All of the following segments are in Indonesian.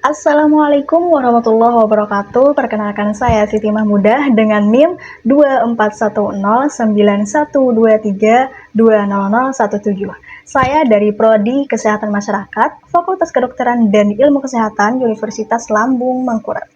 Assalamualaikum warahmatullahi wabarakatuh. Perkenalkan saya Siti Mahmudah dengan NIM 24109123200017. Saya dari Prodi Kesehatan Masyarakat, Fakultas Kedokteran dan Ilmu Kesehatan Universitas Lambung Mangkurat.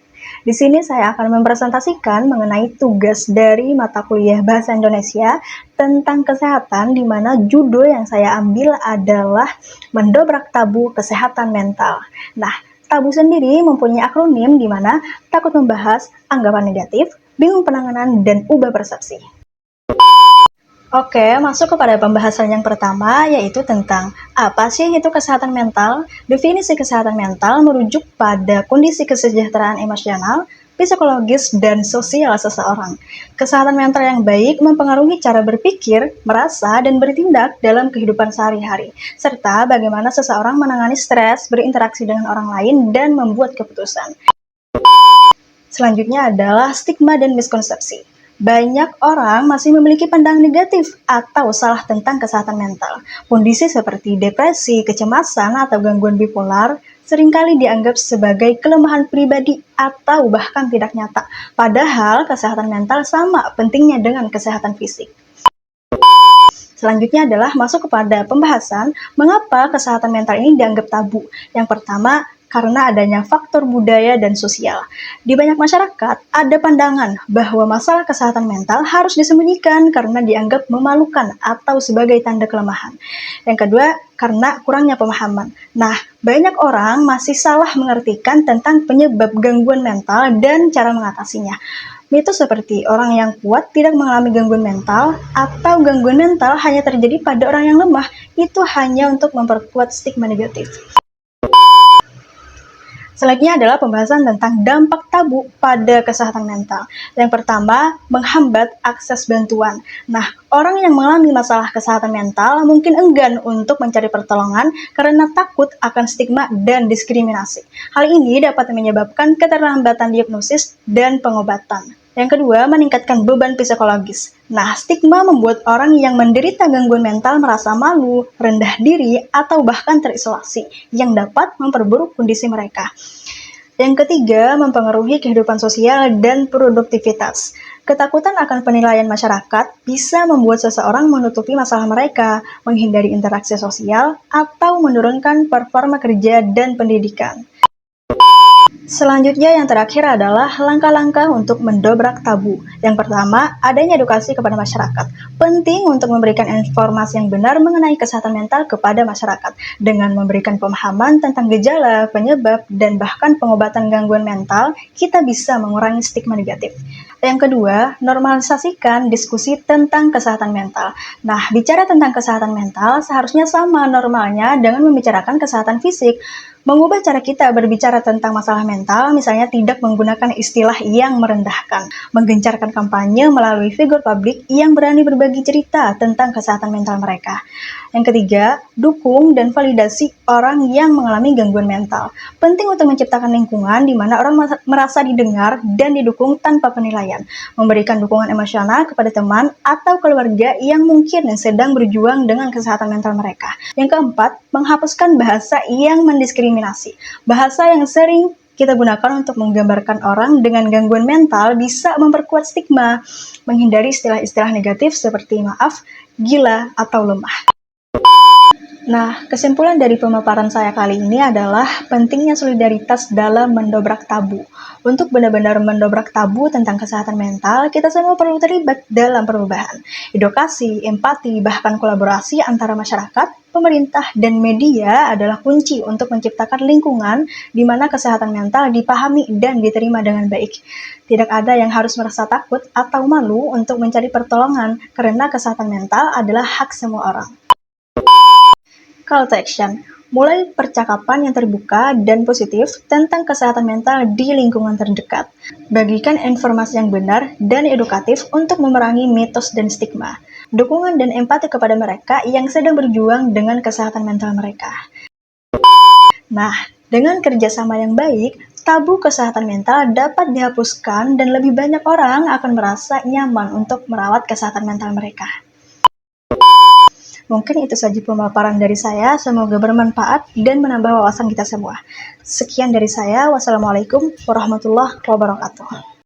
Di sini saya akan mempresentasikan mengenai tugas dari mata kuliah Bahasa Indonesia tentang kesehatan, di mana judul yang saya ambil adalah Mendobrak Tabu Kesehatan Mental. Nah, tabu sendiri mempunyai akronim di mana takut membahas, anggapan negatif, bingung penanganan, dan ubah persepsi. Oke, masuk kepada pembahasan yang pertama, yaitu tentang apa sih itu kesehatan mental. Definisi kesehatan mental merujuk pada kondisi kesejahteraan emosional, psikologis, dan sosial seseorang. Kesehatan mental yang baik mempengaruhi cara berpikir, merasa, dan bertindak dalam kehidupan sehari-hari, serta bagaimana seseorang menangani stres, berinteraksi dengan orang lain, dan membuat keputusan. Selanjutnya adalah stigma dan miskonsepsi. Banyak orang masih memiliki pandangan negatif atau salah tentang kesehatan mental. Kondisi seperti depresi, kecemasan, atau gangguan bipolar seringkali dianggap sebagai kelemahan pribadi atau bahkan tidak nyata. Padahal kesehatan mental sama pentingnya dengan kesehatan fisik. Selanjutnya adalah masuk kepada pembahasan mengapa kesehatan mental ini dianggap tabu. Yang pertama, karena adanya faktor budaya dan sosial. Di banyak masyarakat, ada pandangan bahwa masalah kesehatan mental harus disembunyikan karena dianggap memalukan atau sebagai tanda kelemahan. Yang kedua, karena kurangnya pemahaman. Nah, banyak orang masih salah mengartikan tentang penyebab gangguan mental dan cara mengatasinya. Mitos seperti orang yang kuat tidak mengalami gangguan mental atau gangguan mental hanya terjadi pada orang yang lemah, itu hanya untuk memperkuat stigma negatif. Selanjutnya adalah pembahasan tentang dampak tabu pada kesehatan mental. Yang pertama, menghambat akses bantuan. Nah, orang yang mengalami masalah kesehatan mental mungkin enggan untuk mencari pertolongan karena takut akan stigma dan diskriminasi. Hal ini dapat menyebabkan keterlambatan diagnosis dan pengobatan. Yang kedua, meningkatkan beban psikologis. Nah, stigma membuat orang yang menderita gangguan mental merasa malu, rendah diri, atau bahkan terisolasi, yang dapat memperburuk kondisi mereka. Yang ketiga, mempengaruhi kehidupan sosial dan produktivitas. Ketakutan akan penilaian masyarakat bisa membuat seseorang menutupi masalah mereka, menghindari interaksi sosial, atau menurunkan performa kerja dan pendidikan. Selanjutnya yang terakhir adalah langkah-langkah untuk mendobrak tabu. Yang pertama, adanya edukasi kepada masyarakat. Penting untuk memberikan informasi yang benar mengenai kesehatan mental kepada masyarakat, dengan memberikan pemahaman tentang gejala, penyebab, dan bahkan pengobatan gangguan mental, kita bisa mengurangi stigma negatif. Yang kedua, normalisasikan diskusi tentang kesehatan mental. Nah, bicara tentang kesehatan mental seharusnya sama normalnya dengan membicarakan kesehatan fisik. Mengubah cara kita berbicara tentang masalah mental, misalnya tidak menggunakan istilah yang merendahkan, menggencarkan kampanye melalui figur publik yang berani berbagi cerita tentang kesehatan mental mereka. Yang ketiga, dukung dan validasi orang yang mengalami gangguan mental. Penting untuk menciptakan lingkungan di mana orang merasa didengar dan didukung tanpa penilaian, memberikan dukungan emosional kepada teman atau keluarga yang mungkin sedang berjuang dengan kesehatan mental mereka. Yang keempat, menghapuskan bahasa yang mendiskriminasi. Bahasa yang sering kita gunakan untuk menggambarkan orang dengan gangguan mental bisa memperkuat stigma, menghindari istilah-istilah negatif seperti maaf, gila, atau lemah. Nah, kesimpulan dari pemaparan saya kali ini adalah pentingnya solidaritas dalam mendobrak tabu. Untuk benar-benar mendobrak tabu tentang kesehatan mental, kita semua perlu terlibat dalam perubahan. Edukasi, empati, bahkan kolaborasi antara masyarakat, pemerintah, dan media adalah kunci untuk menciptakan lingkungan di mana kesehatan mental dipahami dan diterima dengan baik. Tidak ada yang harus merasa takut atau malu untuk mencari pertolongan, karena kesehatan mental adalah hak semua orang. Call to action. Mulai percakapan yang terbuka dan positif tentang kesehatan mental di lingkungan terdekat. Bagikan informasi yang benar dan edukatif untuk memerangi mitos dan stigma. Dukungan dan empati kepada mereka yang sedang berjuang dengan kesehatan mental mereka. Nah, dengan kerjasama yang baik, tabu kesehatan mental dapat dihapuskan dan lebih banyak orang akan merasa nyaman untuk merawat kesehatan mental mereka. Mungkin itu saja pemaparan dari saya, semoga bermanfaat dan menambah wawasan kita semua. Sekian dari saya, wassalamualaikum warahmatullahi wabarakatuh.